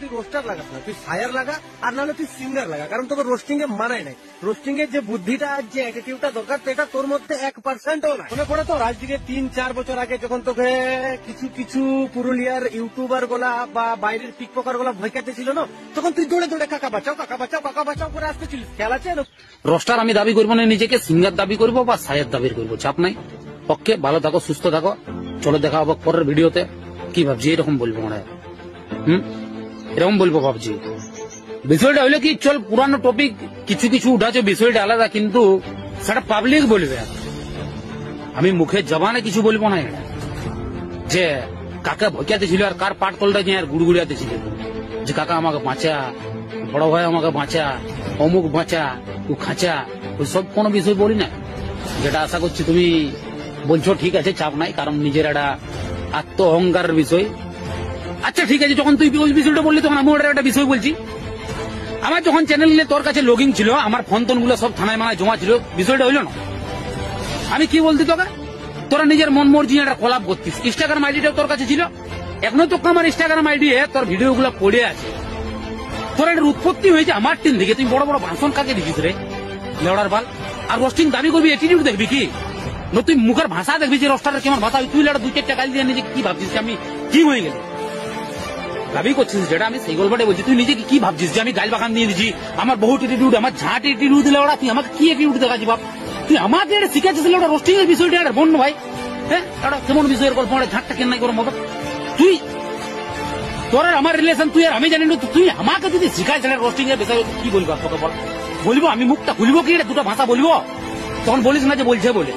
তুই রোস্টার লাগাস না, তুই সায়ার লাগা, আর নাহলে তুই সিঙ্গার লাগা, কারণ তোকে রোস্টিং এ মানায় নাই। রোস্টিং এর যে বুদ্ধিটা আর যে অ্যাটিটিউডটা দরকার সেটা তোর মধ্যে 1%ও নাই। মনে পড়ে তো আজ থেকে 3-4 বছর আগে যখন তোকে কিছু কিছু পুরুলিয়ার ইউটিউবার গুলা বা বাইরের পিকপকার গুলা ভয় কাটতে ছিল না, তখন তুই দৌড়ে দৌড়ে কাকা বাঁচাও কাকা বাঁচাও কাকা বাঁচাও করে আসতেছিলিস। খেয়াল আছে? রোস্টার আমি দাবি করবো না নিজেকে, সিঙ্গার দাবি করবো বা সায়ের দাবি করবো, চাপ নাই। ওকে, ভালো থাকো, সুস্থ থাকো, চলো দেখা হবো পরের ভিডিওতে। কি ভাবছি এরকম বলবো মনে হয়, এরকম বলবো ভাবছি। বিষয়টা হইলো কি, চল পুরানো টপিক কিছু কিছু উঠাচ্ছে, বিষয়টা আলাদা, কিন্তু সেটা পাবলিক বলবে। আমি মুখে জবানে কিছু বলবো না, যে কাকা ভকিয়াতে ছিল আর কার পাট কলটা নিয়ে আর গুড়গুড়িয়াতে ছিল, যে কাকা আমাকে বাঁচা, বড় ভাই আমাকে বাঁচা, অমুক বাঁচা, ও খাঁচা, ওই সব কোনো বিষয় বলি না। যেটা আশা করছি তুমি বলছো ঠিক আছে, চাপ নাই, কারণ নিজের একটা আত্ম অহংকারের বিষয়। আচ্ছা ঠিক আছে, যখন তুই ওই বিষয়টা বললি তখন আমি ওটার একটা বিষয় বলছি। আমার যখন চ্যানেলে তোর কাছে লগিং ছিল, আমার ফোন টোন গুলো সব থানায় মানায় জমা ছিল, বিষয়টা হইল না। আমি কি বলতি তোকে, তোরা নিজের মন মর্জি একটা কলাপ করতিস। ইনস্টাগ্রাম আইডিটাও তোর কাছে ছিল, এখনো তো আমার ইনস্টাগ্রাম আইডি তোর ভিডিও গুলো পড়ে আছে। তোর একটা উৎপত্তি হয়েছে আমার টিম থেকে, তুই বড় বড় ভাষণ কাকে দিছিস রে লেওড়ার বাল। আর রোস্টিং দাবি করবি, অ্যাটিটিউড দেখবি কি না, তুই মুখের ভাষা দেখবি যে রোস্টারের কেমন ভাষা। তুই লেড়া 2-4টা গালি দিয়ে নিজে কি ভাবছিস যে আমি কি হয়ে গেল দাবি করছিস, যেটা আমি সেই গল্পটাই বলছি। তুই নিজে কি ভাবছিস যে আমি গাইল বাগান দিয়ে দিচ্ছি, আমার বহুত অ্যাটিটিউড, আমার ঝাঁট অ্যাটিটিউড দিলে ওরা, তুই আমাকে কি অ্যাটিটিউড দেখাচ্ছি বাপ? তুই আমাকে এটা শিখাচ্ছিস ওটা রোস্টিং এর বিষয়টা, এটা বন্য ভাই। হ্যাঁ, এটা কেমন বিষয়ের গল্প, ঝাঁটটা কেন নাই করো বাবা? তুই তোর আমার রিলেশন তুই আর আমি জানি না, তুই আমাকে যদি শিখাই রোস্টিং এর বিষয়ে কি বলবো তোকে বল? বলবো আমি মুখটা খুলবো কি, এটা দুটো ভাষা বলবো, তখন বলিস না যে বলছে বলে।